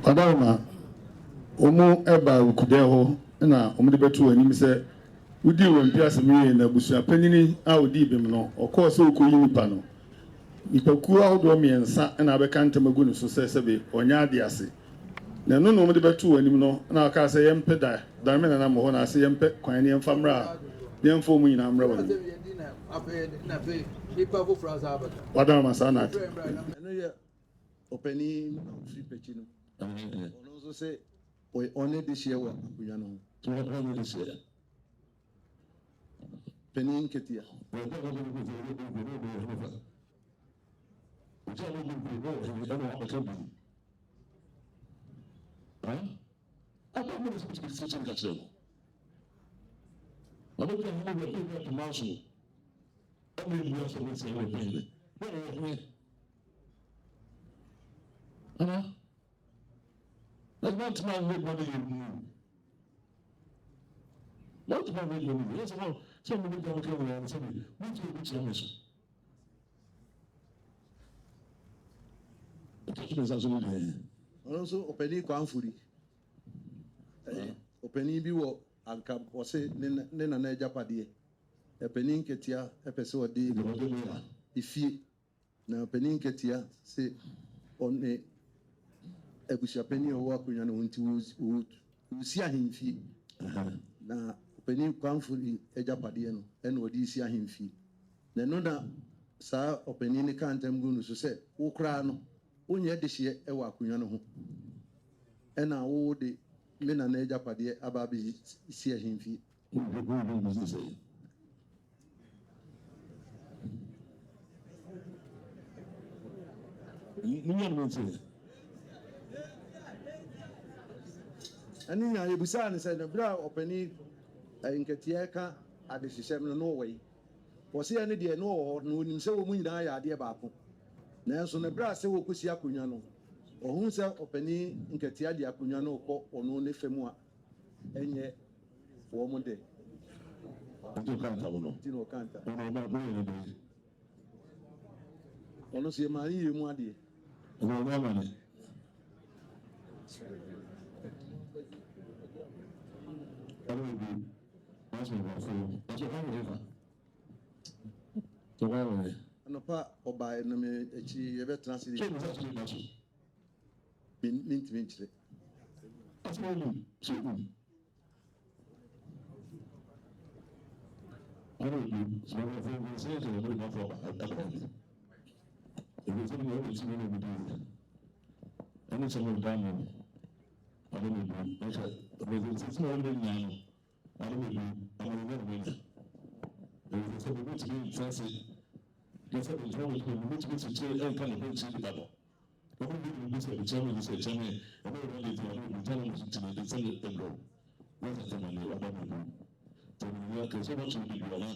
Adama omo eba ukudeho na omde betu anim se wudi Wirempe asemi na busua panini a odi bem no okoso okoyi nipa no ipaku ahodo miensa na abeka ntamagu no so sebe onya ade ase na no omde betu anim no na aka se yempe da me na mo ho na ase yempe kwan ne mfamra ne mfo mu nyina mra wala Adama sana no ye openi free pechino ono say only this year work kuyano only this year penin ketia That's not my make money you move. Not my make money. Yes, well, somebody don't come around and say, what's your which mission? Also, opening Kwanfuri. Opening Biwo and Cap or say, Nena Japadi. Opening Ketia, a person or day, if you now opening Ketia, say, on a Ebushapeni or work when you see him fee. Now, penny Kwanfuri, a Japadian, and what you see him fee. Then no, sir, opening the can't am going to say, O crown, only at this year, a work when you and now all the men and a Japadia ababi see him fee. And in a Busan said, the brow opening in Ketiaka at the Shem Norway. Was he any dear no, no, so we die, dear Bapo. Nelson, the brass, so Kusia Cunano, or whom sell opening in Ketia di Cunano or no Nefemua, and yet one day. Tino Canta. Honestly, my dear, no money. No pa or by me ever translate. Mint. That's my name. I don't know. So I say to the not for if it's something else, we will do. I need someone down. I don't know. Okay. It's more than now. I don't know. I don't know. If it's something to be fancy, it's something wrong with me. Which makes it any kind of thing to the Bible. The whole thing is that Germany is a Germany. I don't know if you're telling me to the same thing. What's the money? I don't know. So we are so much to be done.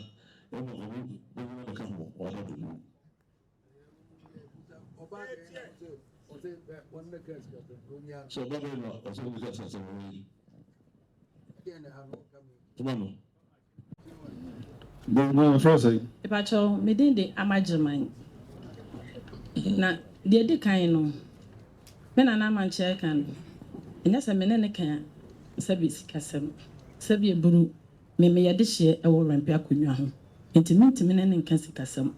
And we will not come. I don't know. So, Babylon, or something like that. Come on. Bongo Frosty. Pacho, me de amagerman. Na de de kan no. Me na na manche kan. Enya se me ne kan sabi sikasem. Sabi eburu me yade hye e wo Wirempe akonwa ho. Enti me ne kan sikasem.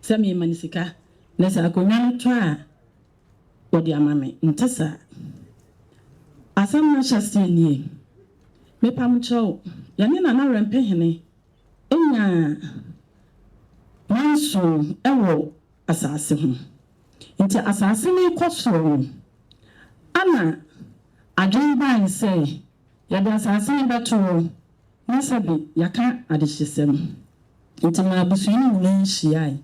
Se me mani sika na sa akonwa no to a wodi amame. Ntesa. Asam na hyase nie. Me pamcho ya ne na Wirempe hene. Enya manso ewo asase ho nti asase ne kosoro ana adwen ban say ya da asase ne beto na sabi yaka adehyesem nti ma abusuani mu nhyiai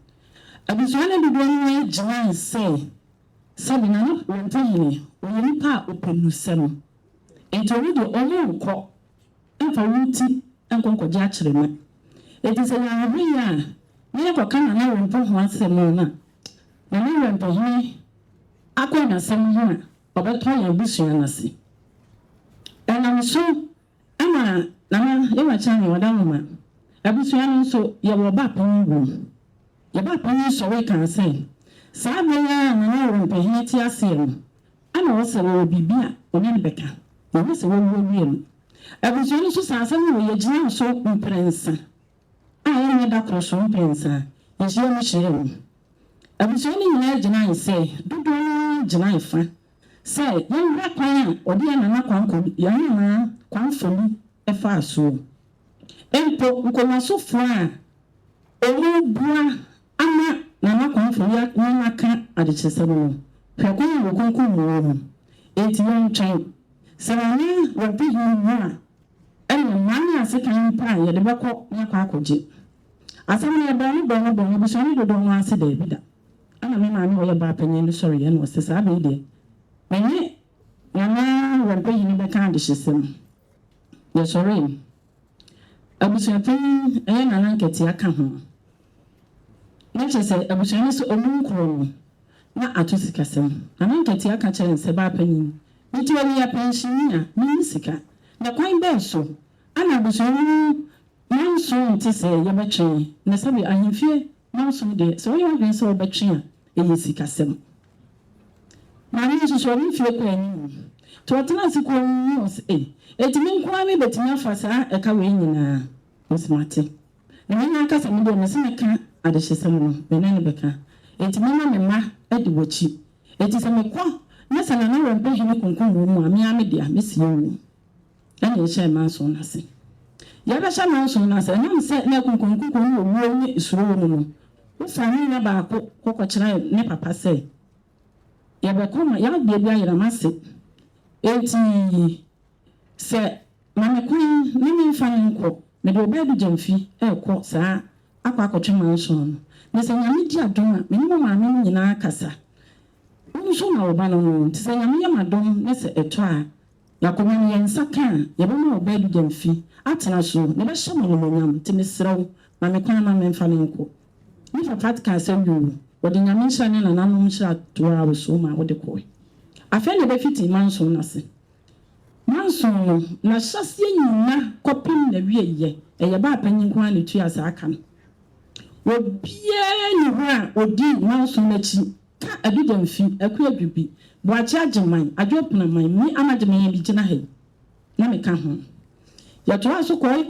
abusuani bibi no gina say sabi na no Wirempe oyini pa openusem nti obi do omo ko emfa wuti enkonkoje akyerema. It is a year. Never come and Wirempe once a month. When Wirempe, I couldn't some more about my business. And I'm so, Emma, you are telling your woman. I was so you were back on room. Your back on so we can say. Sabe and Wirempe here, Tiasium. ana wose wo bibia oni ne beka wo wose wo wie no abusua no so sansa no ye gina so mprensa a ye da kroso mprensa ye hye no hye no abusua no nyina gina ise dodo gina ifa se ye nwa kwan a odi ya na kwan ko ya na kwan foli efa aso empo nkomasofo a omu bua ama na kwan foli na ka adechese no hwekwan wo konko mo enti yon twan Sarani wapi hiwa ene mani asikan pa ye de bako na kwa akogye asam na bani bisoni dodo no ase da bida ana me ma no ye ba panyin no sori ye no se sa be de menye na wapi hiwa be kan de hyesem ye sori abusuapin na nanketi aka ho na chese abusuani so omunkro na atosikasem na nanketi aka chere se ba panyin Nitiwani ya pensinia minisika na kwan benso ana busoni manso ntise ya betwe na sabi ahimfie manso de so yo hwen so betwe a eyisika sem na ni so ni fie kwa ni to tena siku ni os etimi nkwa me betimi afasa eka we nyina osmate na nya aka sam de mesika adehesem no benani beka etimi na mema edi wochi etiseme kwa Nasa na Wirempe hini kunkungu mu ami amedia mesi yewu. Ani eche manso nase. Ya ba sha manso nase na mse na kunkungu mu owo ni isuro mu no. Wo fami na ba ko kira ne papa se. Ya ba koma ya bia bia yira mase. Enti se mame kun ni mi fa nko me de obedu jamfi ko saa akwa manso no. Ne se nyame di adoma me ni mo maame nyina kasa. So na oba no tse nyame yamadom ne se eto a yakonya ne nsaka yebema oba du demfi atena so ne be hye mo nyam te mesrew na me kwana na me mfa ne nko ni fa patka se wu wodi nyame hye ne na nanom hye to a so ma wodi ko afa ne be fiti manso na se manso no na hyase nyina kopim na wieye eye ba panyin kwa ne tu asa aka no obie ni ho a odi manso na chi ka adudam fi akua bibi bo acha ageman adwopna man mi amageman bi gina he na me ka ho ya to aso koi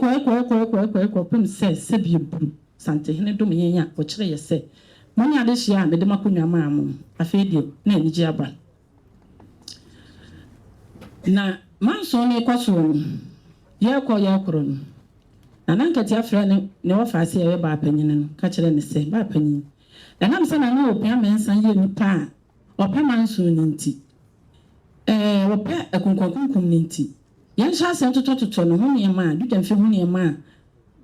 pem se bi buru sante hene dom yenya o kire ye se monya de hia me de makonwa ma am afedie na anije aba na manso ne kwaso ye koro no na nankati afra ne wafase ye ba panyin no ka kire ne se ba panyin Enam sana na opia mensan ye nipa opa manso ninti opa akunkunkum ninti yen sha asem totototo no ho niema du demfe ho niema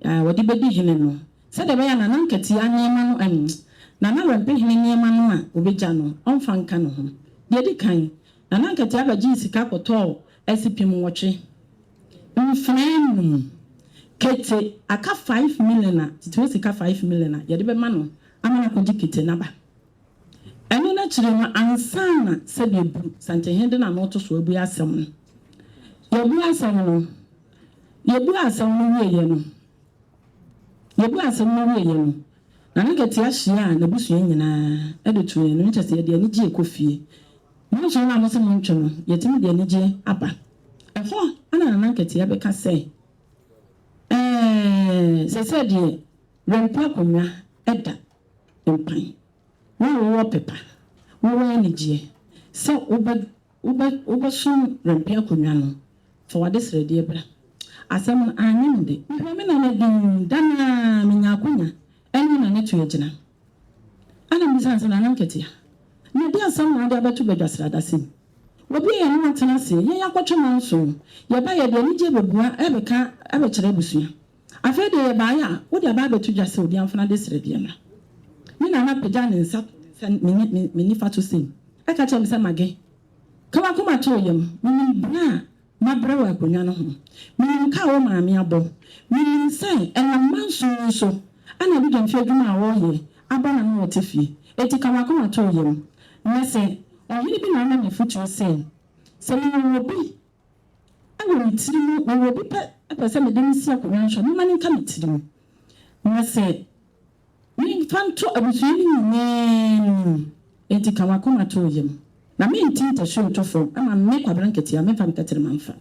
wodi bedi hene no se de be ya na nankati aniema no na Wirempe hene niema no a obeja no onfa nka no ho de di kan na nankati abaji sika koto asipim wotwe mfrenu kete aka 5 million titwe sika 5 million ye de be ma no amana ko dikete naba eno na kire ma ansana se be bu sante hende na no to so abu asem no ye bu asem no wiye no na ngati ahia na busua nyina edetu no nchese ye de ani gie kofie mo so na mo se mo ntwe no yetimi de ani gie aba eho ana na ngati ya be ka se se de Wirempe akonwa eda empan wo pepa wo anije se oba so Wirempe akonwa no for what is ready bra asem anyimde me na din dana menya akonya eni na netu agina ana misanse na nankete na dia asem na dia betu bedwasra dasim obi ye no atena se ye yakotwe manso ye ba ye de anije bebua ebeka abekere busua afede ye ba ya wo dia ba betu dwase odi amfana desre dia na ni na pejana nsa mini fatu sin aka cha mse mage kama kuma to yem na mabrewa akonwa no ho nka wo maami abo sai ena manso so ana bi demfe adwuma awo ye abana no otefi eti kama kuma to yem na se ohiri bi na na me futu se me obi awo mitiri mu obi pe se me dem si akonwa nso no mani nka mitiri mu na se ni fanto abusuani ni eti kama kuma to yem na me ntinta show to fo ama me kwa blanket ya me fam tetere manfa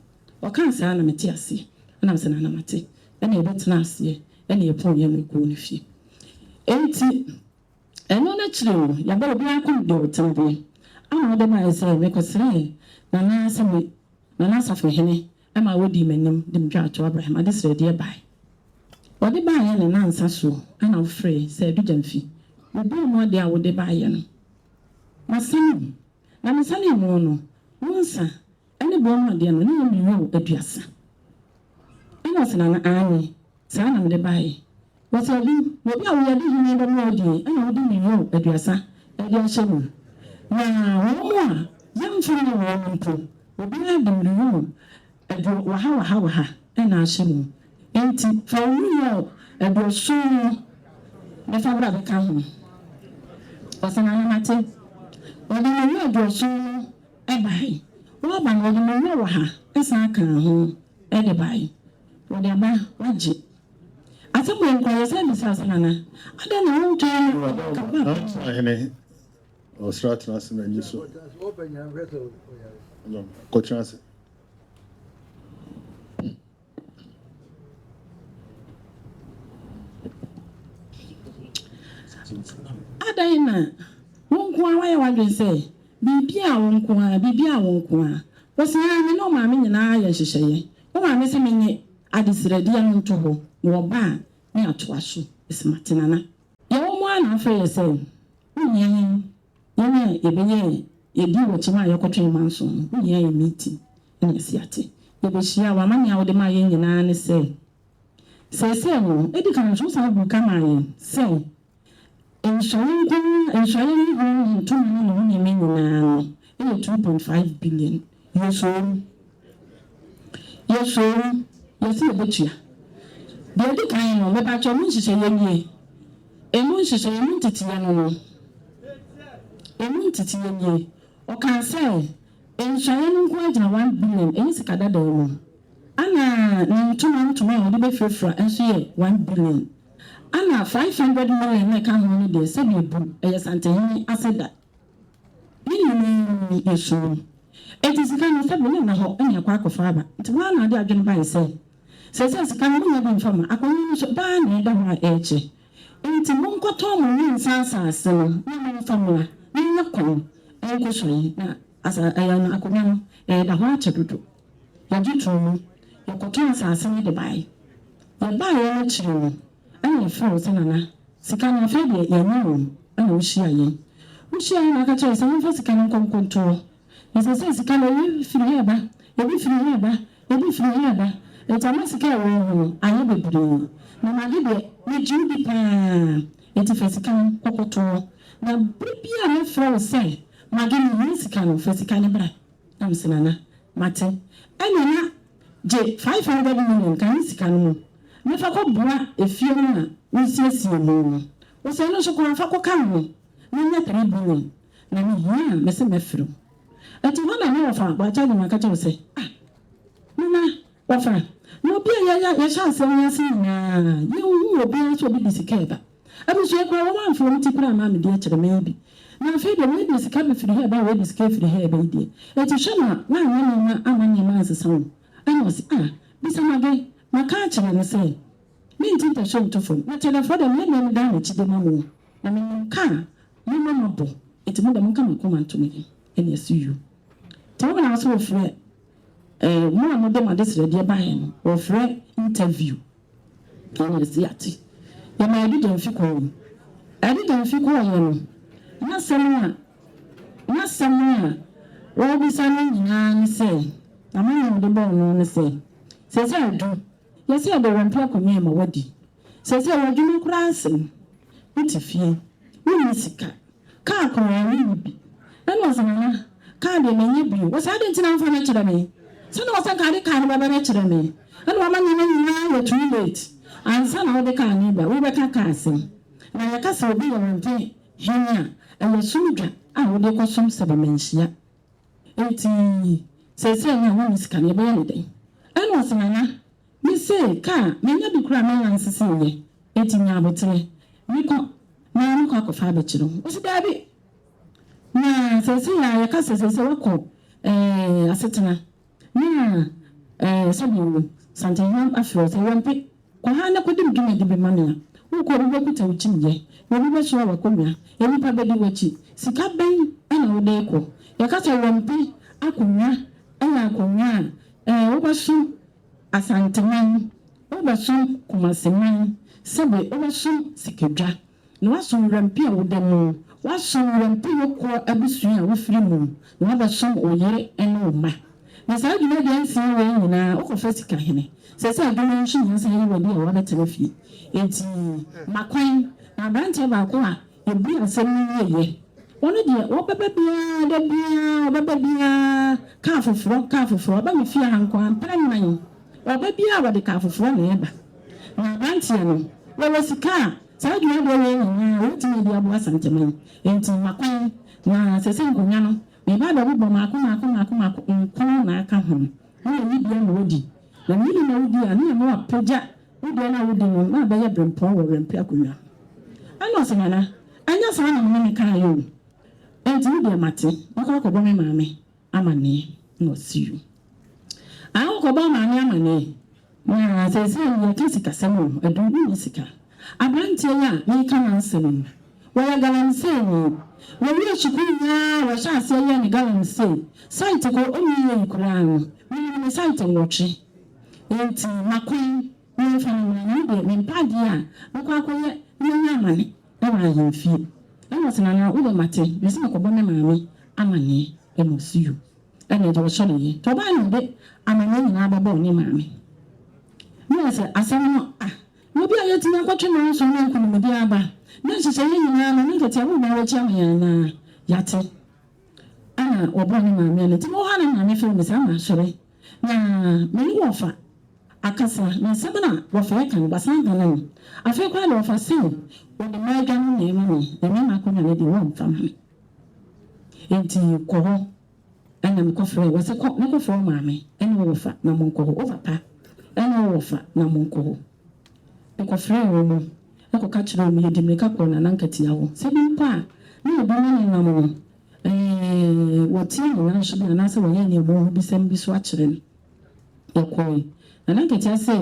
o kan sa na meti ase na se na mate na e betena ase na e pon ya me ko ne fie enti eno na chiro ya ba obi akon de otembe ama de ma ese me kwesere na se me na safa hene ama wodi manim de mdwa to Abraham ade sere de bai wode ba ya ne nansa so ana ofre se du jamfi obi mo de a wode ba ya no masani na masani mo no wonsa ene bo mo de no ne mi yo aduasa ina sana na ani sana me de ba yi wasabi obi a wo ya de hini ba mo de ana wode mi yo aduasa e de a shemu na wo mo a yamfo ne wo mpo obi na de mi yo adu waha ena ashemu enti fa wo adu so ne fa bra be ka ho osana na mate wodi me adu so e bai wo ba wodi me waha esa ka ho e de bai wodi aba waji asebo enko yesa bi sasana na ada na wo to ka ba ahene osrat na sima nyiso ko chance Adaina wonko awaye wadwen se bibia wonko a wosia me no ma me nyina ya hyehyeye wo ma me se menye adesredi ya no to ho wo ba me atoa so esmatena na ye wo mo ana afa ye se unyen ye ebenye edi wo chima ye kotwe manso unyen ye meeting ene siate ye be hia wa ma nya wo de ma ye nyina ne se mo edi kan so sa bu kama ye se Insurance to money now 2.5 billion. Yes, a butcher. The other kind of about your missus a year. A missus a entity, or can say, insurance quite 1 billion, and it's a cadador. Anna, 2 months tomorrow, the be free and see 1 billion. Ana 500 million na kan ho de se bi bu santehini aseda ni yesu etisika no se bu na ho anya kwa akofa aba nti wa na de adwen ban se sika no nya bi mfama akonu no so ba na da ho eche nti mo nkoto mo ni nsansa ase no na mo mfama ni na kon enko so yi na asa aya no akonya no da ho ache dodo ya gitu mo yakoto nsansa ni de bai ya bai no chiro ana fa sana sika na fa de ya nyu ana ushia ye na ka cha sa mfa sika na konkonto esa sika na yi firi ba eta ma sika wo aye bebre na ma de ni judi pa eti fa sika kokoto na bibia na fa se ma ge ni sika no fa sika ne bra na msina na mate ana na je 500 million kan sika no me fa ko bua efie na wosiesie mo wo se no so ko fa ko kan ho na nya 3 billion na me ya me se me firo ati wana me fa ba cha ni maka cha se mama wa fa no bi ya sha se nya se na ye wu obi so bi disika ba abi so ko wa mfo mti kura ma me de kire me bi na fe de me disika be firi he ba we disika firi he ba di ati shema na nya na amanye ma asesa wo ana se bisa mage maka kire ne se me ntinta show to phone na telephone dem me me da na chide mamu na me nka me mama bo eti mo da mo nka me ko manto me ene asu tawo na so ofre mo na mo de ma desre de ba he no ofre interview ene siati ya ma adi dem fi ko ye no na semu wo bi sa no nyina ni se na mo de bo no ni se adu yesi ade Wirempe akomi ma wadi sese wadwumi kura ansem utifie woni sika ka akora wi bi na sana ka de menye bi wo sa de ntina mfa na kire me se na wo sa ka de ka ne baba na kire me na wa ma nyina ya too late ansa na wo de ka ni ba wo be ka asem na ya ka sa obi Wirempe henya e sumdwa a wo de kosom sebe menhia enti sese na woni sika ne be ya den ana sana me say ka menya bi kura me lansese ye etinya abotere mi ko na no ko akofa be kiro o si dabi na sese ya yaka sese wako asetena na sabu santenham afro se Wirempe kwa hana kodim dwuma de be mania wo ko bi bekuta wuchimye wo bi behwa wakomia enipa bedi wachi sika ben ana wo de ko yaka se Wirempe akonya ana akonya wo basu asanteman wo basu kumaseman sabe wo basu sikedwa na waso Wirempe a wo de no waso Wirempe wo ko abusua wo firi mu na wabaso oyere ene wo ma na saa dwuma de ansi wo nyina wo ko fasika hene sese adwuma nshi nyansa yi wadi a wada terafi enti makwan na brante ba ko a ebi asem ni yeye wono de wo baba bia da bia baba bia ka foforo ba me fia hanko ampra nman baba bia wade ka foforo na eba na brante no wo sika saa dwuma de wo nyina wo timi de abo asanteman enti makwan na sese nkonya no me ba da bo mako nkon na aka ho wo ni bia na wodi na mili na wodi a na ma apagya wodi na wodi no na ba ye brempon wo Wirempe akonya ana osana anya sa na mo me kan yo enti wodi amate akọ bo me maame amane no siu akọ bo maame amane na sese ya kisika samo adungu ni sika abrantie ya me kan ansem wo ya galanse ni wo wi chikunya wo sha ase ya ni galanse site ko omi ye kuran mi site wochi enti makwan ni fa na de me mpadi a akọ akoye ni amane e wa yemfie ana sana na wo mate me se ko bo me maame amane e mo siu ana de wo so ne to ba no de amane nyina babo ni maame ni ase asam no no bi ayeti na kwatwe no so na nkunu bi aba na hyehyɛ nyina na nkete abu na wachi amanya na yate ana obo ni maame ne ti mo ha na maame fe me sa ma hwere na me ni wofa akasa na sabana wofa kan basan kan na afa kwa na wofa sin wo de maga no na mami na me makonya ne de wo fam enti ko ho ana me kofre wo se ko me kofre maame ene wofa na mo ko ho papa ene wofa na mo ko ho e kofre wo mo ko ka kire mu yedim ne ka ko na nankati awo se bi mpa na obi na mo woti na so bi na se wo ye ne mo bi sem bi so a kire no e ko na nankati ase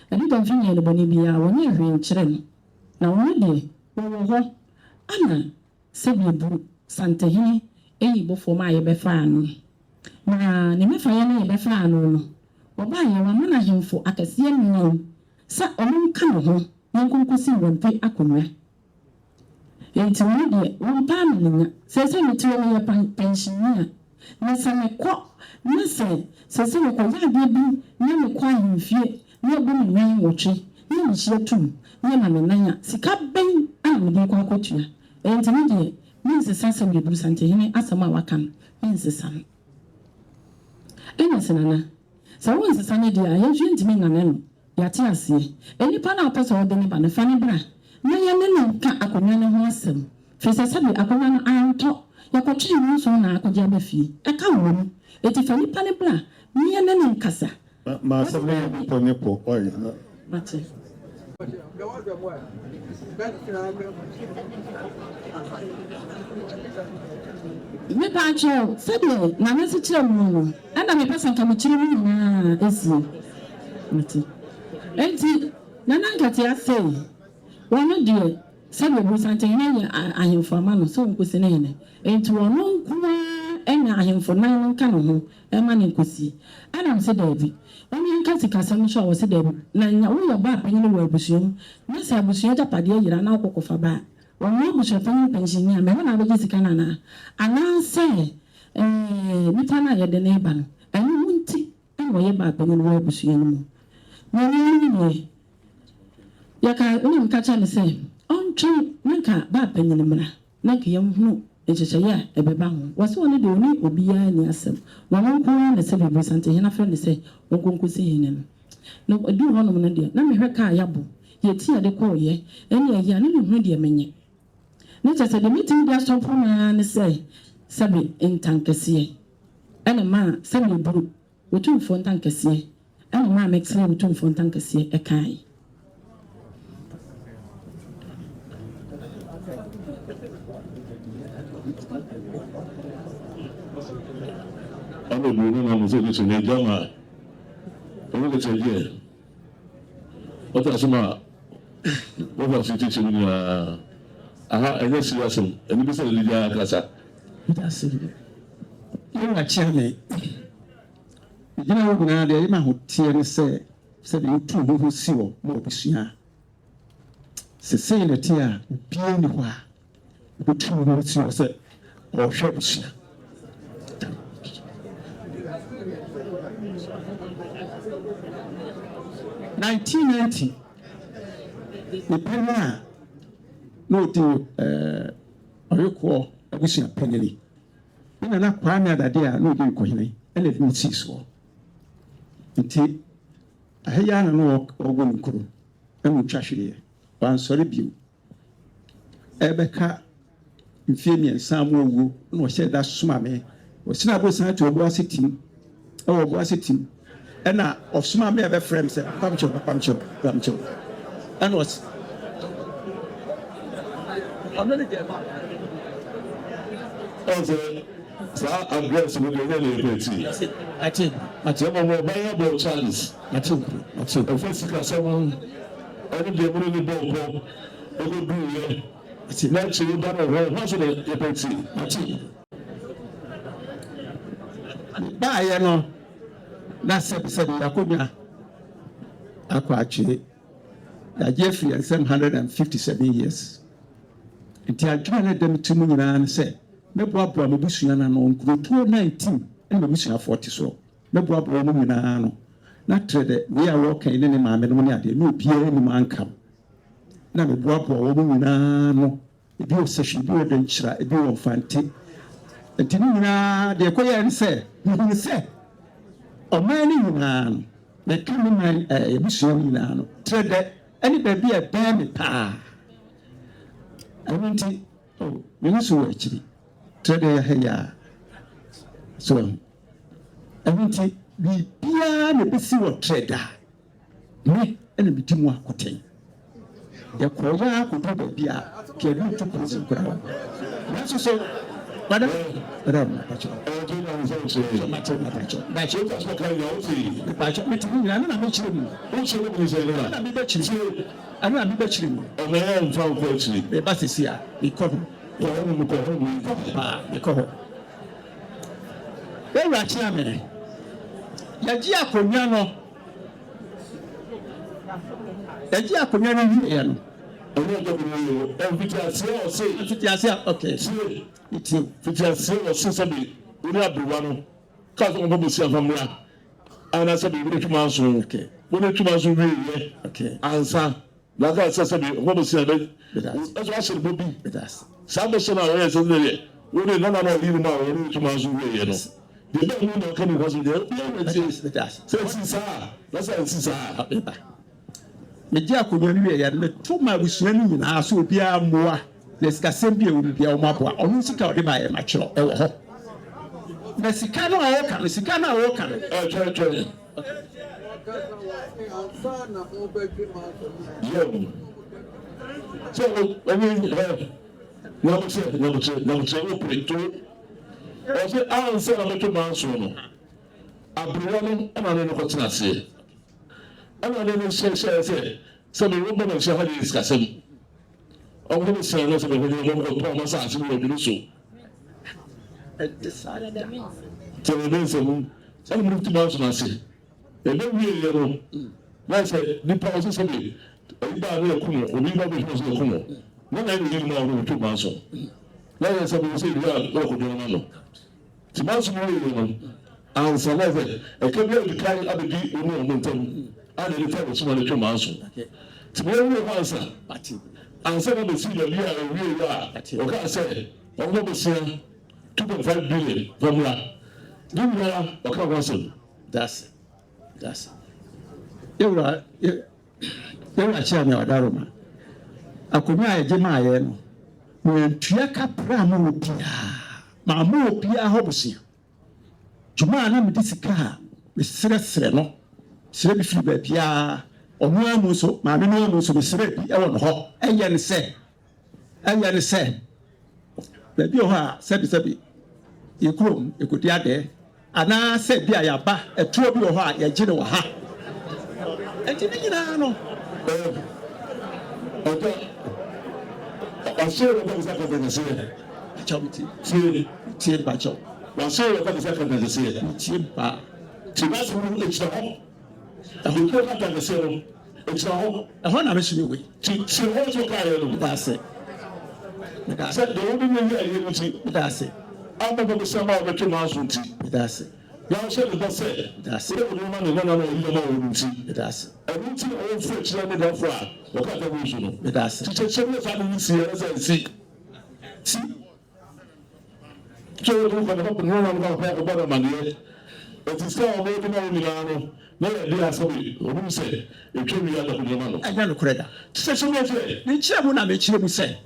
adi don fi ne boni bia wo ne hwe kire no na wo de wo ho ana se bi bu santehini eyi bo fo ma ye be fa no na ne me fa ye ne ye be fa no no wo ba ye wa mana hemfo akase no sa omun ka no ho nkonkosi Wirempe akonya enti wo de wo pa manya sese metiwe ne pension na sameko na sese ne ko ya bi na me kwa himfie na bu me nwan wotwe na me hye tum na ma me nanya sika ben ana me de kwa akotua enti me de minse sasa me bu sante hene asama wakan minse san ena senana sa wo nse sane de a ye ntimi nane no yate ase enipa na opese ode ne ba ne fa ne bra na ye ne no ka akonya ne ho asem fese sabi akonya no anto yakotwe mu so na akogya ba fie e ka wo no eti fa nipa ne bra ne ye ne no nkasa ma sabe ponyepo oi mate me pa cho sabi na me se kire mu no anda me pesa nka me kire mu na esi mate enti nanankati ase wono de sabe bu sante ne ahemfo ama no so nkosi ne ne enti wono nkuma enya ahemfo nan no ka no ho e ma ne nkosi ana mse dabi wono nkasi kasa no so wo se dabi na nya wo ya ba panyi no abusuo na sa abusuo ja pade yira na akokofa ba wono abusuo panyi pensioni a me na be sika na ana se nipa na ye de ne ba no enu munti ana ye ba panyi no abusuo no mu Nani yaka unim kacha me say ontwe nka ba panyin mra nka yem hu echeche ya ebeba ho wase woni de oni obiya ni asem wono nko na se be sante hena fra ne say wonkonko si hene no du hono no de na me hweka yabo ye ti ade ko ye eni ya ne hu de menye ne chese de meeting dia stop na ne say sabe intankese ene ma sabe buru wotu fo ntankese ene ma mexle wotu fo ntankese e kai bebree no na mo sɛ ɛkyɛ ne gyama ɔno ne kyɛ yɛ ɔtɔ asɛm a wɔfa so kyekye mu nyinaa aha ɛnyɛ serious asɛm ɛne bi sɛ ne gyaa kasa yɛwɔ akyea me gyina wo nyinaa deɛ yɛma ho teɛ ne sɛ sɛdeɛ wotu ho ho si wɔ ma ɔbusua sesei ne te a obia ni hɔ a wobɛtu ho ho si wɔ sɛ ɔhwɛ abusua 1990 nipa a na ɔdi ɔyɛkoɔ abusua panini ɛna na Kwame Adade a na ɔdi nkɔhene ɛna ɛdi ne sii soɔ nti ahɛyɛ na na ɔwɔ ne kuro ɛna ɔtwa hwereɛ wansɔre bio ɛbɛka mfie mmiɛnsa mu awuo na ɔhyɛ da soma me ɔsena abosan te ɔbo ase tim ɛwɔ ɔbo ase tim ɛna ɔsoma me ɛbɛfrɛ m sɛ papamkyɛw ɛna ɔs ɔno ne deɛ ɔsɛ saa address mo deɛ ɛnyɛ ne ate ɛma mo ɔbɛyɛ bɔ Charles ɛfɛ sikasɛm ɛne deɛ mo ne bɔɔkɔ ɛkɔduuyɛ na kyerɛ ba no hɔ so na yɛpɛti baayɛ no na sɛbisɛbi akonnwa akɔ atwere yɛagye afiri nsɛm 157 years nti adwuma no dɛm ti mu nyinaa ne sɛ mɛboaboa mabusua no ano nkurotuo 19 ɛne mabusuafoɔ te soɔ mɛboaboa mu nyinaa no na trɛ dɛ wei a wɔkan ne ne maame no mu ne adeɛ na obiara nim ankam na mɛboaboa wɔ mu nyinaa no ebi wɔ sɛhwɛ ebi wɔ dɛnkyira ebi wɔ mfante nti ne nyinaa deɛ ɛkɔyɛ ne sɛ mehunu sɛ ɔman no nyinaa no mɛka me man abusua no nyinaa no trɛ dɛ ɛne baabi a ɛbɛn me paa ɛno nti mene so wɔ akyiri trɛ dɛ yɛhɛ yɛ a so ɛho ɛno nti biribiara na ɛbɛsi wɔ trɛ da me ɛna medi mu akɔtɛn yɛkɔyɛ akɔdu baabi a kɛdu to kɔsi nkora nanso so madam yɛgye akonnwa no wieɛ no fitiaseɛ okay fitiaseɛ ɔse sɛ bi wone aberewa no ka sɛ ɔmpa bɛsi afamra anasɛ bi wone twuma nso wone twuma nso wieɛ ansa na ka sɛ sɛ bi ɔmpa bɛsi ɛsɛ wahyɛ no bɔ bi saa bɛhyɛ no a wɔyɛ sɛ sɛ wone nana no ɔyi no mu a wɔne twuma nso wieɛ no deɛ bɛɛ mu na ɔka ne hɔ so deɛ sɛ ɛsi saa na sɛ ɛsi saa megye akonnwa no wieɛ no meto ma abusua no nyinaa so obiara mmoa na sikasɛm bi a ɛwɔ bia wɔn aboa ɔno sika ɔde baayɛ matwerɛ ɛwɔ hɔ na sika no a wɔka no twɛtwɛ so ɛne nyamokyerɛ wo preto ɔsɛ ansa na mɛtwe ma nso no aberewa no ɛna ne no kɔtena aseɛ ɛna ne no hyɛhyɛ sɛ sɛ mewobɔ no nhyɛ ha de sikasɛm ɔmo ne sɛ no sɛ mehwɛ ɔmo kɔtɔ ɔmo asase no wɔdwene so kyɛ ne nsɛm ɛne mo tuma nso no ase ɛbɛwieyɛ no na sɛ nipa ɔsɛ sɛ bi ɛyi baa no yɛkum obi ba bɛhwɛ sɛ yɛkum na na ɛne yiri mu a ɔmo tuma nso na yɛ sɛ mo sɛ yiri a ɔkɔdwene no no tuma nso no yɛ no ansa na sɛ ɛka bi a ɔdi kan abɛdi ɔmo ntam a na nipa no soma no tuma nso tuma ɛwie hɔ ansa na bɛsi yɛli a ɛwie yɛ a ɔka sɛ ɔmo bɛsia 2.5 billion famra ne nyinaa ɔka ho asɛm that's yɛwura kyerɛ me ɔdaroma akonnwa a yɛgye maayɛ no na yɛntua kapra a ma wɔ biaa hɔ bosea dwuma a na mede sika a meserɛserɛ no serɛ bi firi baabiaa ɔno amu nso maame no amu nso meserɛ bi ɛwɔ no hɔ ɛyɛ ne sɛ baabi wɔ hɔ a sɛbi yɛkurom ɛkɔdi adɛɛ ana se bia ya ba etuo bi wo ho a ye gine wo ha enti ni nyina no Assume that is not going to say. Chomiti. See, Bacho. assume that is not going to say. Chimpa. Tibasu, it's the home. And we can't have the same. It's the home. A home, I'm assuming we. To also carry That's it. That's it. The only thing I see. That's it. I'm not going to say about the 2 months. That's it. Y'all said the best say. That's it. That's it. I don't see all French learning that far. What kind of reason? That's it. To say something see as I see. See? So we're going to open one about a man. But it's still a very Milano. No, they are sorry. Who say? You came here to the man. I don't credit. Say something. The chairman I make you say.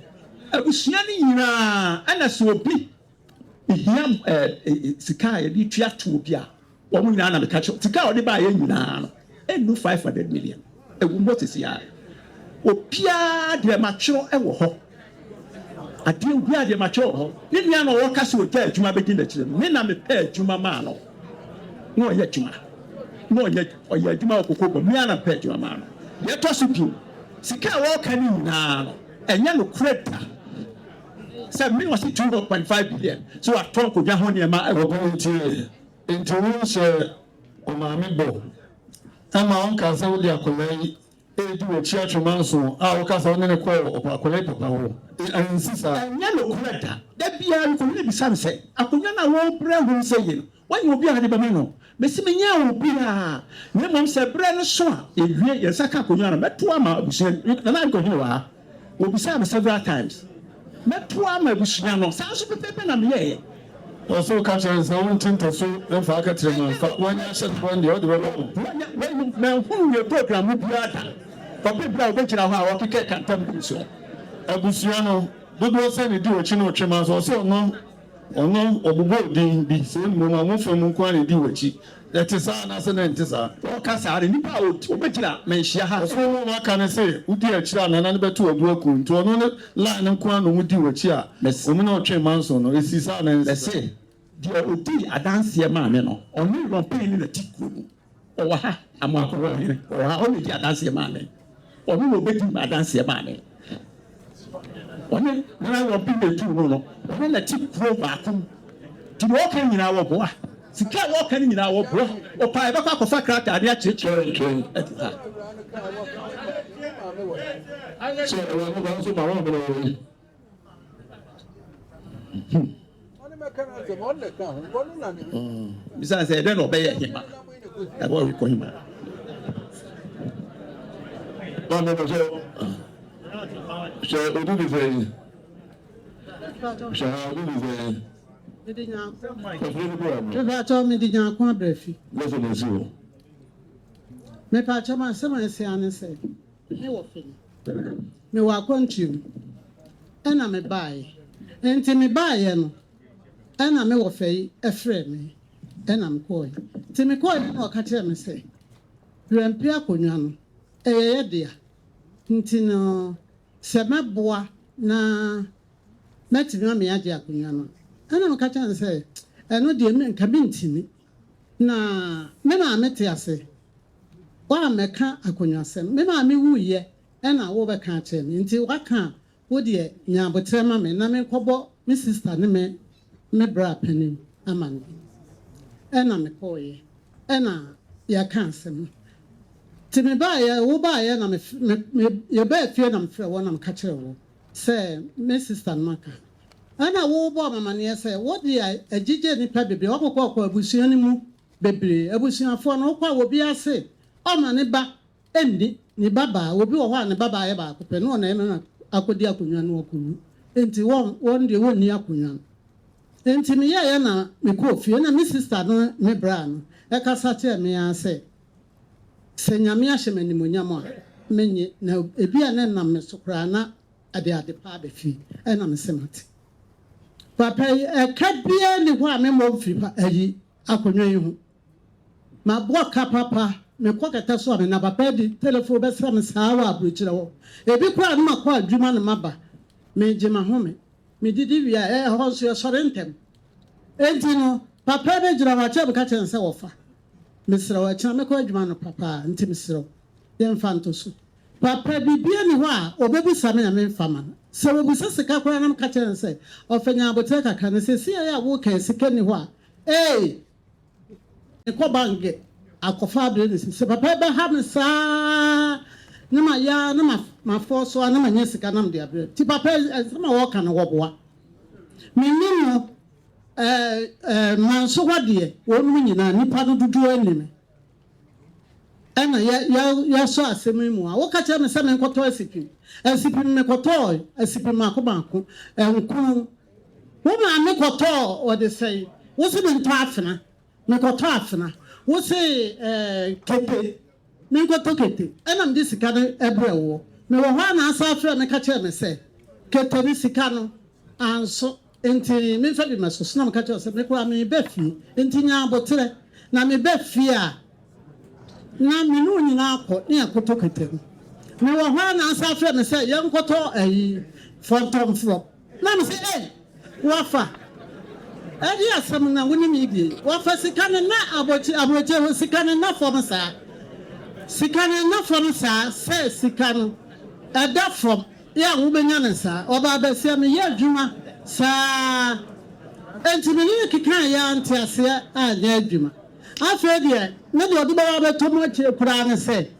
I was yanning and I saw be. Him sika ye di tua to bia wo mu nyina na me ka che sika o de ba ye nyina no enu 500 million e wo motisi ya opia de ma twero e wo ho ade ugua de ma twero ho ni nia no wo ka se o ta adwuma be gina kire me na me pa adwuma ma no no ye adwuma no ye oye adwuma okoko me na pa adwuma ma no ye to so pi sika wo ka ni nyina no enya no credit. Say me was 2.5 billion. So I talk with Jahoniama into one Omami Bo. I'm my uncle Saudi Akolei, a church manso, our cousin in a call of Akolei Power. And sister, and yellow credit. That be I could be some say. I could not walk brown saying, when you be a Libano, Messiminia will be a Nemon said, Brand Swan, if you Saka Kunyana, but 2 hours, and I'm going to will be several times. Metwa ma busunya no sanso pepepe na me also catch us on tinta so then for akatrema when you said when the other when who program bi ada for people who be kira ho a wo keke kantam busunya abusunya no dodo se ni di ochi no twema so se ono obubo din bi se mo ma mo fam nko ani di ochi ete sa na se na ente sa o ka sa re nipa o be kira menhia ha so mo ma ka ne se udi akira na na ne beto odu aku nto ono ne line nko anu mu di ochi a omu na twema so no esi sa na ente se di odi adanse ma me no ono ron pain ni na tikuru o wa ha amakoro ni o ha o di adanse ma me ono no be di adanse ma me ono na ron pain ni tu no ono na tikuru ba kum ti wo kan nyina wo boa sika wo kan nyina wo boa o pa e ba kwa kofa krata ade a chechire So we're going to my Bisa say don't obey him. I go with him. No, so we do the thing. So we do the thing. I told me the young quabrifi. Listen to you. Me pachama someone say and say, me wa country. And I me buy. And to me buy no. And I me wa fei a friend me. And I'm going. To me call no catch me say. Wirempe akonnwa no dia. Nti no se meboa na metimi me age akonnwa no. And I'm catching say, I know the men can be intimi. Na me na mete ase. Wa meka akonnwa sem. Me na me wuye e na wo be ka che me. Nti wa ka wo de nyabotre ma me na me kobo me sister ne me bra panim amane. E na me koye. E na ya kan sem. Ti me ba ye wo ba ye na me ye ba fie na me frɛ wo na me ka kire wo. Say me sister maka. Ana wo bo mama ne say wo de agige nipa bebre okokọ abusuan mu bebre abusuafo no kwa wo bi ase o ma ne ba endi ne baba wo bi wo ho ne baba ye ba akopɛ no na eme akodi akonwa no okunu enti won de woni akonwa enti me ye na me ko fie na me sister no me bra no e ka sa che me ya say se nyame ahye mani monyam a menye na ebi a ne na me sokra na ade pa be fi e na me semate Papa, a cabia ni wa me mo fi ayi akonwa yi hu. Ma bo ka papa me kwakata so me na papa di telephone be sra me saa wa abrochire wo. Ebi kwa no makwa adwuma no maba. Me je ma home. Me didi wi ho so sore ntem. Enti no papa be jira wa che be ka chen se wo fa mesra wa chen me ko adwuma no papa nti mesra ye mfa nto so papa bibia ni ho a obebu same na me mfa ma se wo bu se sika kwa na ka chen se ofanya abote kaka ne se si ya wo ka sika ni ho a e ko bange akofa abre ne se papa be ha me sa na ma ya na ma forso na ma nyesika na mde abre ti papa sama wo ka na wo boa menimo manso wade wonu nyina nipa no dudu anim ana ya so asemi mu a wo ka che me se me nkoto asipim me koto asipim makobanko enko wo ma me koto o de sei wo se me nto afena me koto afena wo se kete me koto kete ana mde sika no ebrewo me wo ha na asa afra me ka che me se kete ni sika no anso enti me fa bi maso na me ka che se me kwa me befi enti nya abotre na me befi a na me no nyina akọ ne akoto kete me wo ha na asa afra me se ye nkoto ayi fontom fro na me se wafa edi asam na woni mi die wafa sika ne na abochi ho sika ne na fom sa sika ne na fom sa se sika no ada fom ya wo benya ne sa oba ba se me ye adwuma sa enti me ni kika ya ntiase a nya adwuma afa die me de odo ba ba to mo che kura ne se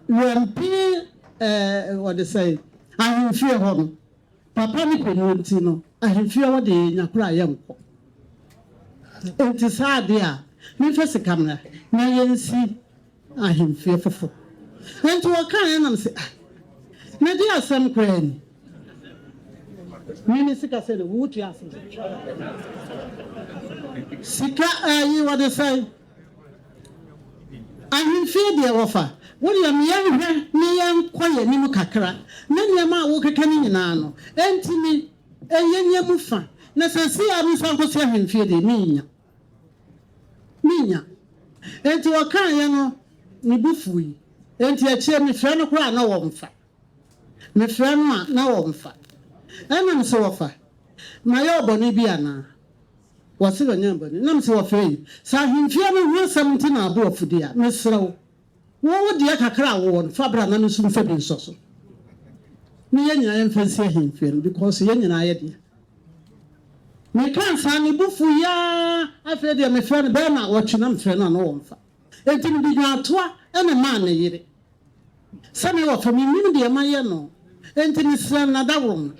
Wirempe what they say I fear home papa ni penunti no ahemfie wo de nyakura yemko enti saade a me fese kamera na yensi ahemfie fofo enti wo kan na me se na di asem kra ni ni sika se de wuti asem sika ayi what they say ahemfie de wofa wori ya meyahwe me yankoye ni mu kakra na niam a wo keka ni nyina no enti ni eyenye mu fa na sesi a mi san ko se ahemfie de minya enti wo kan ye no ni bufuyi enti a chie mi fra no kra na wo mfa me fra no a na wo mfa enam se wo fa ma ye oboni bi ana wo se gonye boni nam se wo fa yi sa ahemfie no hu 70 na abo ofudi a me srew wo de kakra wo fabra na no sum fa bi nsoso ni yenya emfansi ahemfie no because yenya aye de me kan sa ni bufu ya afa de me fa no be na wo twena mfre na no wo mfa enti ni bi atoa ene ma na yire sa me wo fa mi nim de ma ye no enti ni sra na dawo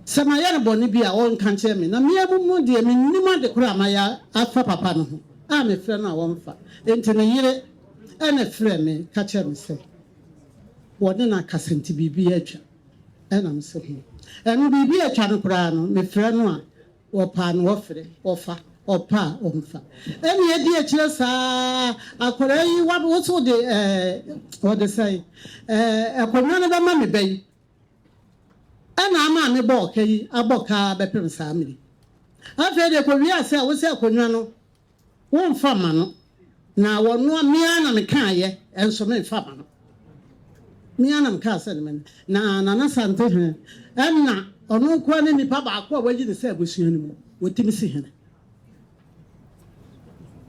sama ya no boni bi a won kan che me na me amumu de me nim de kura ma ya afa papa no ho a me fra na wo mfa enti ni yire ene fra me ka che me se wode na kasenti bibi atwa ena me se ho eno bibi atwa no kura no me fra no a wo pa no wo fre wo fa opa omfa eni edi akire saa akora yi wo so de what they say akonwa no ba ma me bai ana ama me ba okai aboka be pem saa miri afa de ko wi ase a wo se akonwa no wo mfa ma no na wo no mia na me kan ye enso me mfa ma no mia na me ka se me na sante he enna ono kwa ne nipa ba akwa waji de se abusuani mu wotimi si he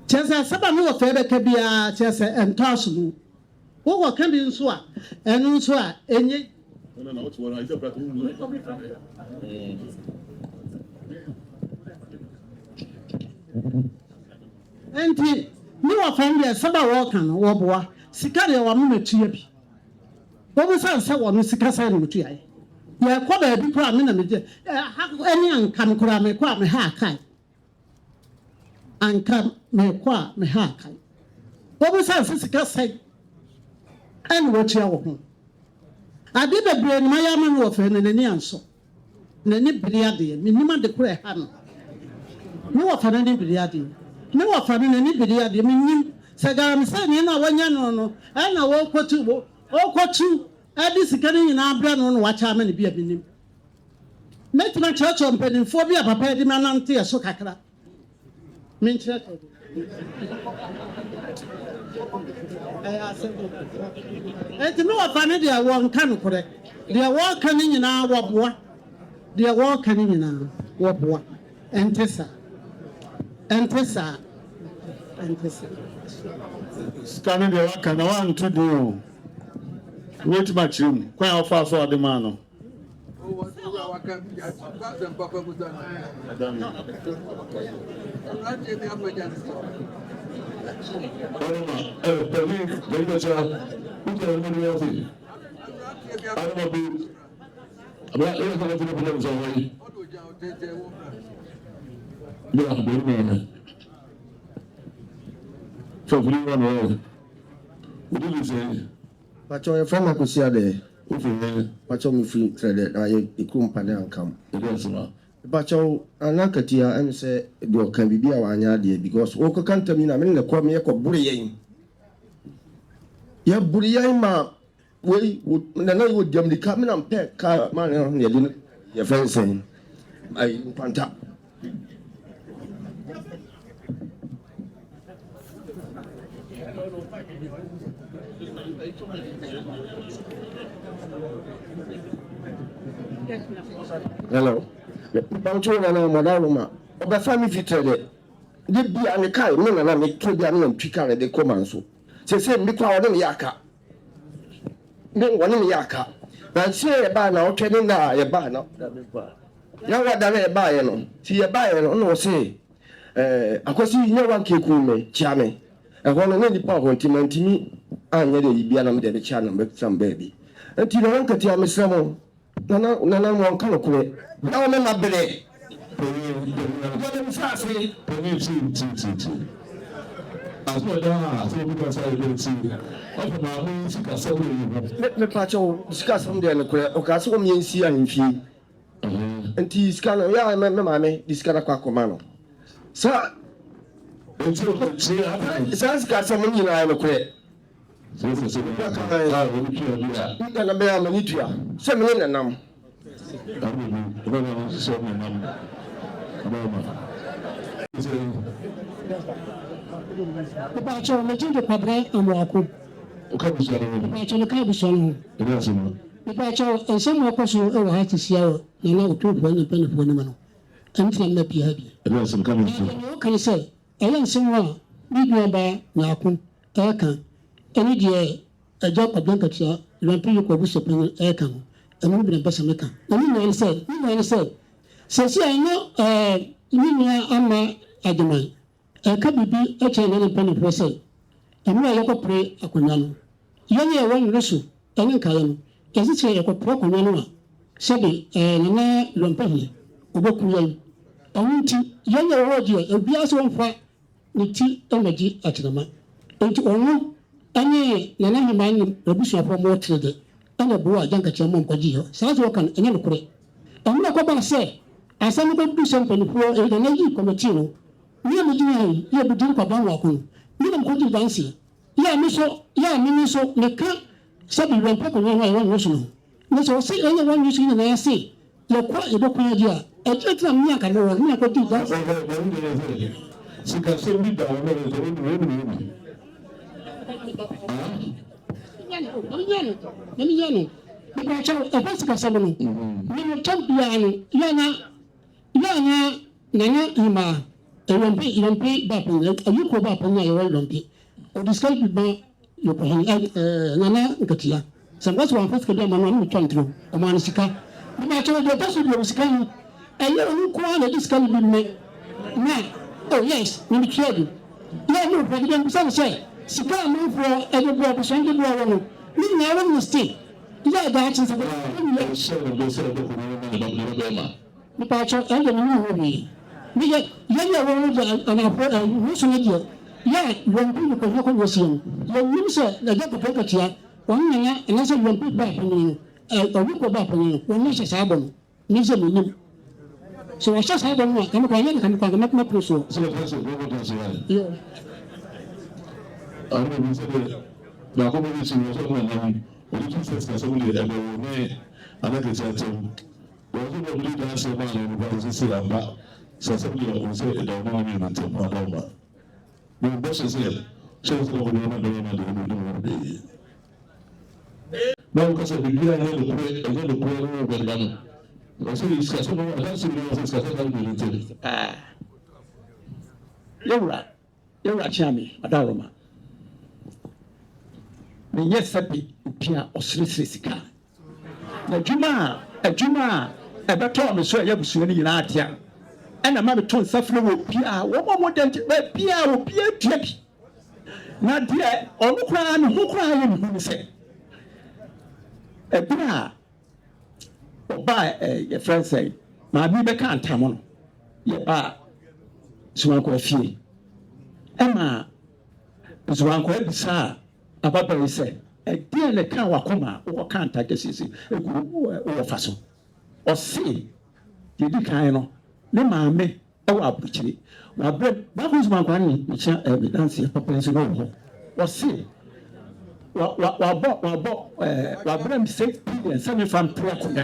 chese saba mi wo febe ka bia chese entaso mu wo ka bi nso a enu nso a enye na what one I said that enti mi wo family saba wo kan wo boa sika de wa mu metua bi wo bi san se wo no sika san no metua ye ko ba bi kura me na me je eni ankam kura me kwa me ha kai anka me kwa me ha kai obi san sika sai en wo tia wo ho ade bebre ni maya me wo fe ne ni anso ne ni biriade me nima de kura ha no me wo fa ne ni biriade me wo fa ne ni biriade me nim saga me sai ni na wanya no na wo kotu ade sika ni na abra no wa cha me ne bia binim metima church on penifo bia papa di manante eso kakra minche enti no afane dia won kan kore dia wo kan nyina wo boa dia wo kan nyina wo boa entesa Entesa. Scanning the work and I want to do. Wait much room. Quite how far so the man. Pacho your friend akusia de pacho mi free thread na ye ikum pane ankam pacho anakatia em say do kan bibia wa anya de because o ko kanta mi na me ne ko me ko buri yen ya buri yen ma we na na wo diam di ka me na pe ka ma ne ye ye friend say ai panta Hello. Pacho na na modaluma. Oba family fitere. De bia ne kai me na me to bia na ntwika ne de komanso. Se me kwa wona me yaka. Ne wona me yaka. Na se ye ba na otwe na ye ba na. Ya wa da na ye ba ye no. Ti ye ba ye no no se akosi nye wan ke ku me chia me. Ho no ne nipa ho ntimi anya de bia na me de chia na me sam baby. Enti na wan katia me sramo. Nana mo kan ko na o me ma bele ko de fa se aso da so bi ka sai le ti o ma mo sika sa we me pa cho sika sam de ne ko o ka so mi ensi anfi enti sika no ya me ma me di sika na kwa koma no sa sa sika sam ni na ne ko na be am ni tua se me na nam Pacho me tinge padre amwako pacho le kai busono pacho ense mo ko so e wa hati sia o na otu fo ni pen fo ni mano antina na pia bi kan se eyan se mo bi bi ba na akun e kan eni die ejo padre katia lampi ko bu se pen e kan enu bi na basa meka na ni no se se ayno ni ni ama adman ka bibi eche na pen fo se enu ayo ko pre akonya no yanye e won resu eni kan no esi che e ko pre akonya no a sebe na lompa hi oboku yan awunti yanye wo die obi aso wonfa ni ti emeji atinama enti onu ani na na hima ni obusu afọ mo trede ana bo a janka che mo nkwaji ho sa so kan enye nokure amuna ko ba se asam ko du sem pani fo e na yi committee no ni me di yan ye bu din ko ban wa kun ni na ko di dansi ya mi so ne ka sabi wen pa ko ni wa no so no so se enye wa ni so ni na se ye kwa e do ko ya dia e tira mi aka no ni ko di dansi sika se bi da wo no Nani Pacho e pasi ka sabono ni champion yana nanya ima Wirempe ba pon ayuko ba pon ya Wirempe o discuss ba yo ko han nana nkatia sambaso wan fast ka da manu mi tontro o man sika ni ma cho do tasu do sika ni ayo ni ko na discuss bi me na oh yes ni mi trade ya no president bisa say sika amanfo ebe bo ko sanje bo wono ni na ro ni stay ya da chin sa bo ni pa cho ende ni ho ni ya wo da ana fo ni so ni ya won ko ko wosin ya ni so da ga ko ka tia won nya na so won ba ni o ko ba ni won ni sa bo ni so ni so wa sa bo ni kan ko ya kan ko ma pro so yo I don't know the accommodation was on the original first assembly and another chatting. Was not believe that so much on the say about assembly or say the morning and take part over. The boss is here. Shows over the now, because of the beer and the prayer over the I say it's Casino, that's the reason it's Casino. yɛwura kyame adaroma menyɛ sɛbi pia ɔseresere sika na adwuma a ɛbɛtɔɔ me so ɛyɛ busua no nyinaa atea ɛna ma meto nsafrɛ wɔ pia wɔma mɔdɛnti bia wɔ pia tua bi na deɛ ɔno koraa ne ho koraa yɛ ne hu ne sɛ ɛberɛ a ɔbaa yɛfrɛ sɛ maame bɛka ntam no yɛbaa suwankɔ fie ɛma suwankɔ abisa a ababɛyi sɛ ɛdeɛ ne ka wakoma a wɔka nta kɛsiesie ɛgu wɔ fa so ɔse yɛdi kan no ne maame ɛwɔ aburukyire wabrɛ baako suwankɔ ne mekyia danseɛ papa nso no wɔ hɔ ɔse wabrɛ m 6 billion sɛ mefa mpra koda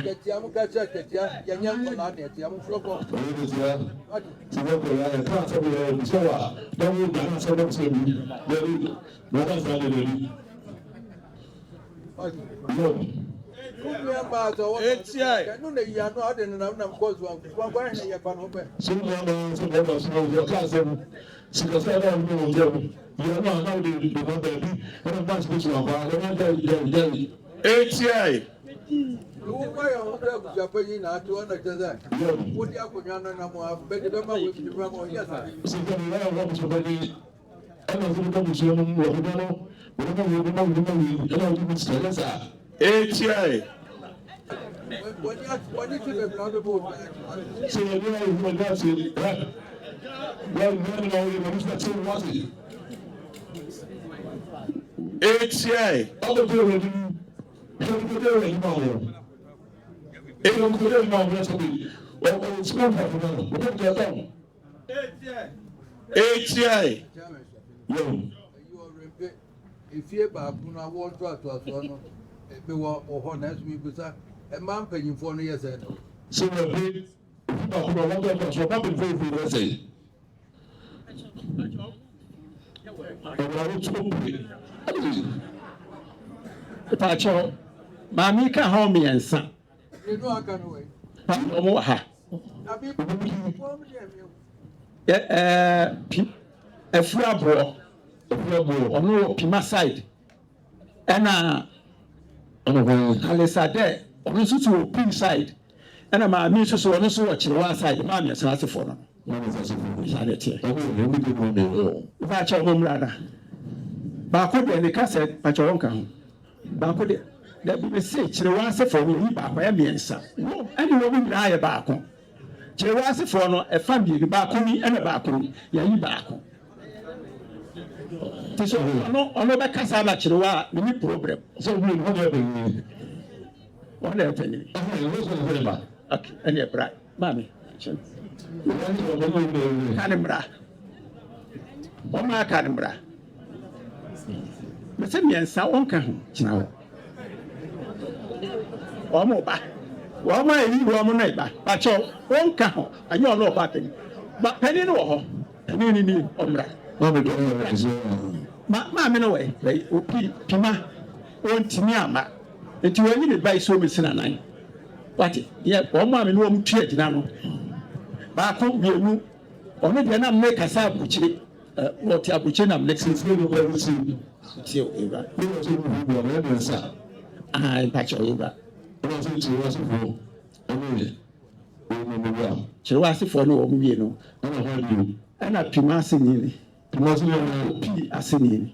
If you back, I want to be one as we put a man paying for years. So, Pacho, Mammy can hold me and son. You know I can wait. A frabo or no Pima side. And Alisa there, or also to Pin side. And a man means to also watch one side, Mammy as a phone. Pacho home ladder. Bako de the cassette, Pacho Onka. Bako de that be message, the one for me, Bako, no, any woman die a Bako. Chewase for no a family, the Bakuni and a Bakuni, Yayi Bako. So, no, back Casala Chiroa, many problem. So, we will have one penny. Okay, and a brat, Mammy. Canibra. Oma Canibra. Mr. Miansa Onka, now. Omoba. Wama yi wama na iba. Pacho, Onka ho. Anyo no batin. But penny no ho. Ni omra. Ma me no way. Opi pima. Ontimi ama. Enti wani ne bai so me sina nan. What? Yeah, Oma me no mu tua gina no. Ba ko bienu. Ono de na me kasa abuchire. What abuchire na next is no go see. See Eva. Ah, Pacho Eva. Chewase for no omu no. Ana pima asini. Pima asini.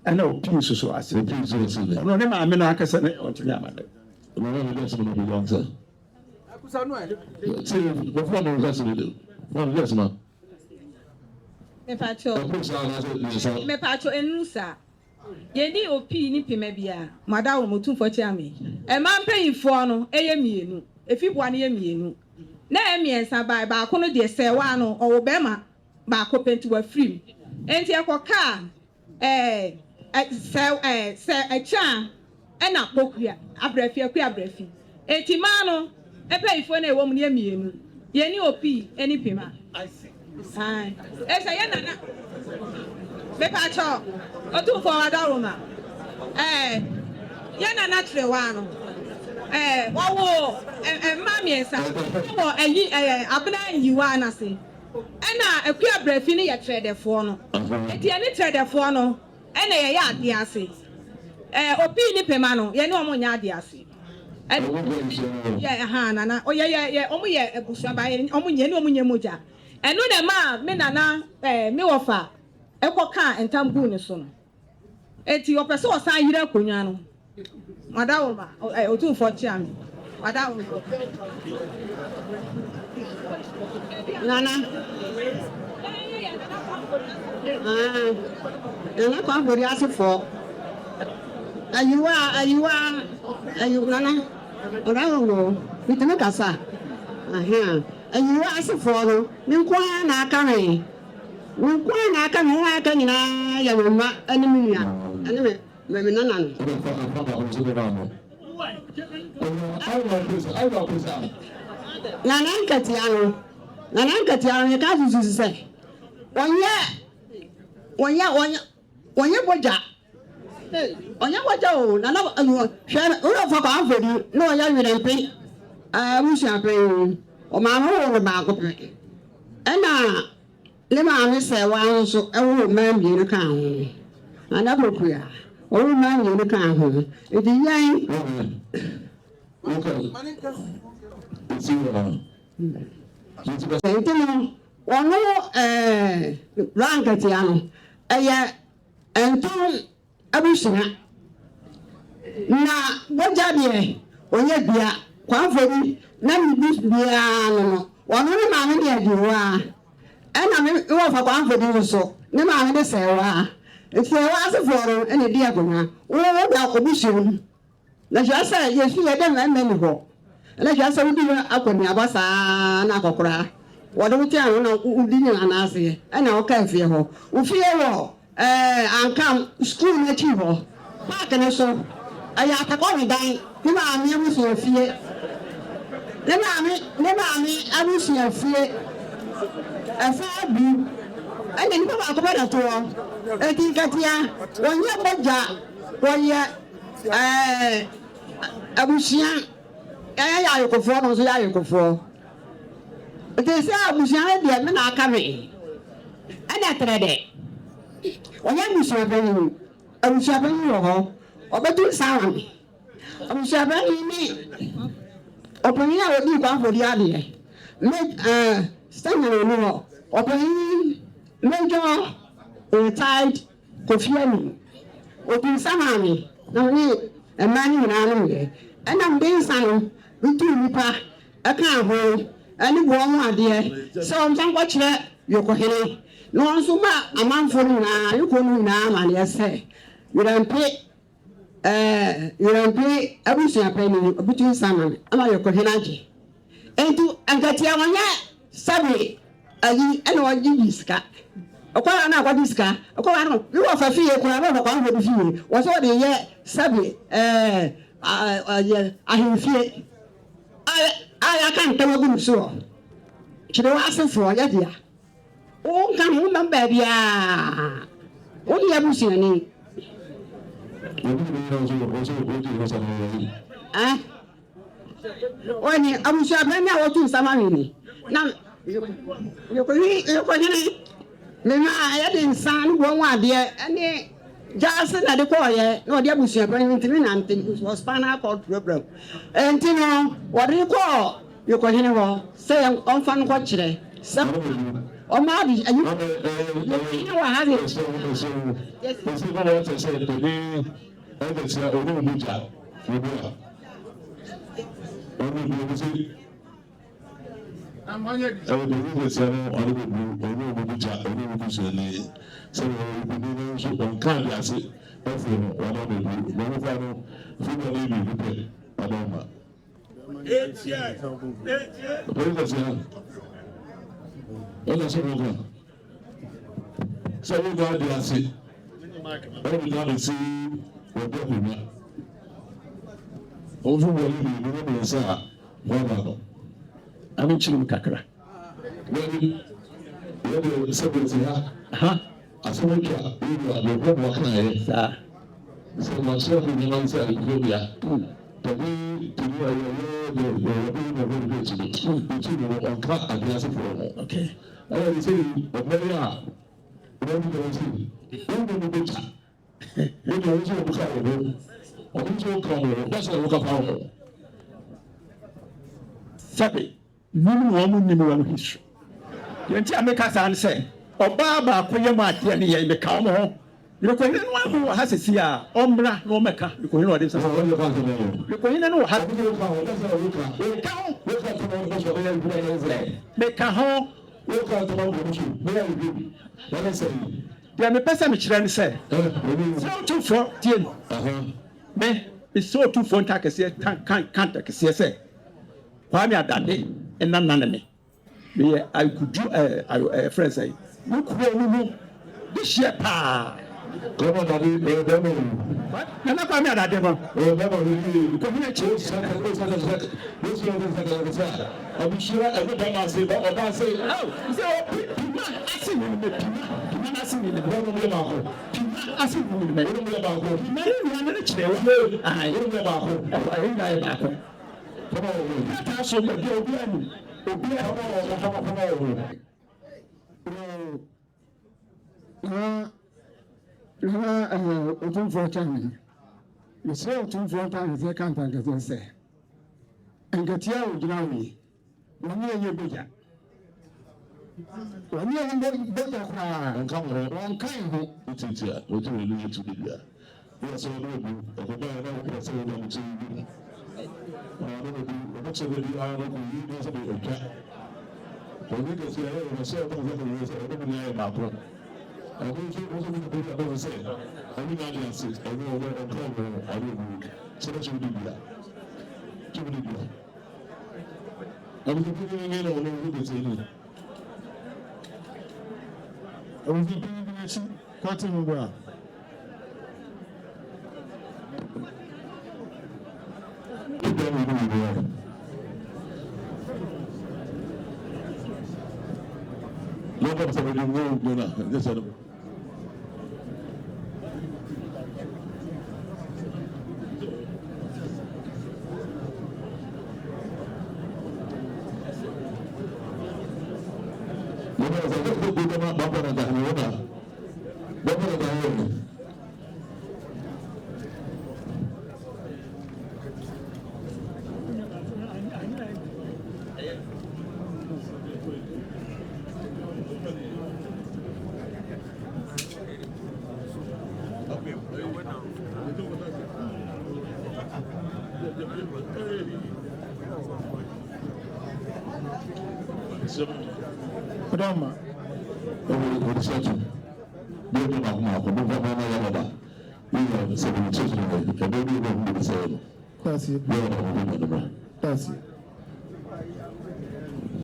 Ana opi so asini. No ne ma me no akasa ne ontimi amade. Akusa no e. See, before no asini do. One yes ma. Me pacho enusa. Yedi opi ni pima bia. Mada wo motumfo chiame. E man payinfo no eye mienu. Efibua ne ye mienu. Na emiensa ba ko no de sewa no owo be ma ba ko penti wa free. Enti ekoka se cha e na pokua abrafi akua abrafi. Enti ma no e payinfo na e wo mu ne mienu. Ye ni opi eni pima. I see. Ai. Esa ye nana. Me pacho. Otu for adaruma. Ye nana tre wa no. wawo mami esa wo abena yiwa anase ena akua brafi ne ye trader fo no eti ene trader fo no ena ye ya ade ase opi ni pema no ye ne omo nya ade ase nana ye omo ye ebusua ba ye omo nye ne omo nye moja eno na ma me nana me wofa ekoka entambu ne so no eti opese osan yira konwa no madam ma otu for chiami madam nana nana kwa bori asifo ayiwa nana orawo miteme kasa ayiwa asifo no nkwa na aka me aka nyina ya mama animia anime me nana no nana nkatiano ye ka susu se onye boja o nana hwe uro fa kwa afodi no ya Wirempe abusia pe o ma ho ma ko pe ena le ma mi se wa nso e wo ma mi ni kan ho nana bokua o ma mi ni kan ho e di yan Entendo, ono rankatiano eye enton abushina na bojade onye bia kwafori na mi bia no ono ne ma me de diwa ena me wo fa kwafori so ne ma me de sewa sewa aseforo ene dia gona wo da obushim na jasa ye fi ye de ma me ni ho na jasa wudi akoni abasa na akokora wodo wuti anu na udi ni na ase na o ka fie ho wo fie wo ankam school na chi ho park na so aya atakoni dan ni ma mi amusu fie ni ma mi amusu fie afa bi ene ni ba ko ba to eti katia wonye boja woye abusia ya ayokofo no so ya ayokofo ete se abusia de me na aka me ana trede onya abusia bani wo ho obedu sawan abusia bani ni openya odi kwa fodi ade me stand no no openya mejo inside kofiani obi samani na ni emani na no ye ana mbensa no bitu nipa aka ho ani bo ho ade so msan kwa kire yokohene no nso ma amanfo na yokonu na ma ne se Wirempe abusia pe ni bitu sama ama yokohene age entu ankatia wanya sabe ayi ana waji diska okwa na kwa diska okwa no wi wo fa fie kuna na kwa ho fie wo so de ye sabe ahemfie aya kan tawo gum so kire wa asefo ya dia o kan mu namba bia o di abusia ni oni abusia be na wo tu sama ni na yoko ni me ma ya de nsan wo wa de ene Just na de koye no de abusia pa ntimi na ntimi was spinal cord problem entino wori ko yokohene ho say on fan ko kire se o ma di ayu ni wa ha de so we so on can be as everyone one of the no final finally be prepared adoma 8 years ona so go so we go there as we go see what go me o so we be say one no ami chilim kakra we separate ha asomeka ibu abego wakana ye sa so myself in the answer Ethiopia Tadi tini ayah dia boleh betul. Itu dia angkat dia sepuluh. Okay. Ayah di sini, Amerika, orang di sini, orang di betul. Ini orang semua bukan orang. Orang semua kamu, bahasa bukan kamu. Sabi, nínú wọn mu nínú wọn history. Yẹn ti Amerika san sẹ, ọbaa baako yẹ mu adeɛ ni yẹn mẹka ọmọ hɔ. Rekoyin no ahu wɔ ha sisi a ɔmmra na ɔmɛka rekoyin no ɔde nsa. Rekoyin no wɔ ha. Mɛka ho. Deɛ mepɛ sɛ mekyerɛ ne sɛ sɛ ɔtumfoɔ tie no me mesɛ ɔtumfoɔ nta kɛseɛ kanta kɛseɛ sɛ Kwame Adade ɛna nane me meyɛ akudu frɛ sɛ mokuro no mu de hyɛ paa Kwame Adade Nana Kwame Adade no Kwame Adade Abishira everybody say Oba say Pima asini ne bro no ba ko Pima asini ne bro ba ko Pima ni na ne kyerɛ ai ne ba ko ai na ba ko ta so me bi obi ani obi otumfoɔ kyɛn mesrɛ otumfoɔ ta ne sɛ kanta nkɛsɛ sɛ nkatia a ogyina wo yi wɔne ɛnyɛ bogya wɔne ɛnyɛ bogya koraa wɔnkan ho Titi a wotu wele yetu bibia ya so no bu okoba na ko so no mutu bi na no bu o so be di ara ko yi no so be otwa to ni ke se ya no so to so be so no ni ya ba ko àwọn tó wọ́n tó ní ìgbésẹ̀ àbẹ̀wò sẹ́yìn àwọn ní àdìyà sí àwọn ọ̀rọ̀ ọ̀gá ọ̀rọ̀ àwọn ìwé sọ́dọ̀ tó ní ìgbìyà tó ní ìgbìyà àwọn tó kéré ní ẹ̀rọ ọ̀rọ̀ ọ̀rọ̀ gbèsè ní. àwọn tó kéré ní ẹ̀ṣin kọ́tì mú bá. Ìgbà mi ní ìgbìyà. Lọ́kọ̀ sọ̀rọ̀ ní ìwé ògbó náà ẹ̀ sọ̀rọ̀. Kodama. Orisatu. Bí ẹni máa kún àkọ́bí fún ọmọ náà yára bá. Yíyá sẹ́yìn tó sọ̀rọ̀ ẹ̀ ẹ̀dọ́ bí ìwé ìwé sẹ́yìn. That's it. Bí ọ̀rọ̀ ọ̀rọ̀ ọ̀rọ̀ ọ̀rọ̀. That's it.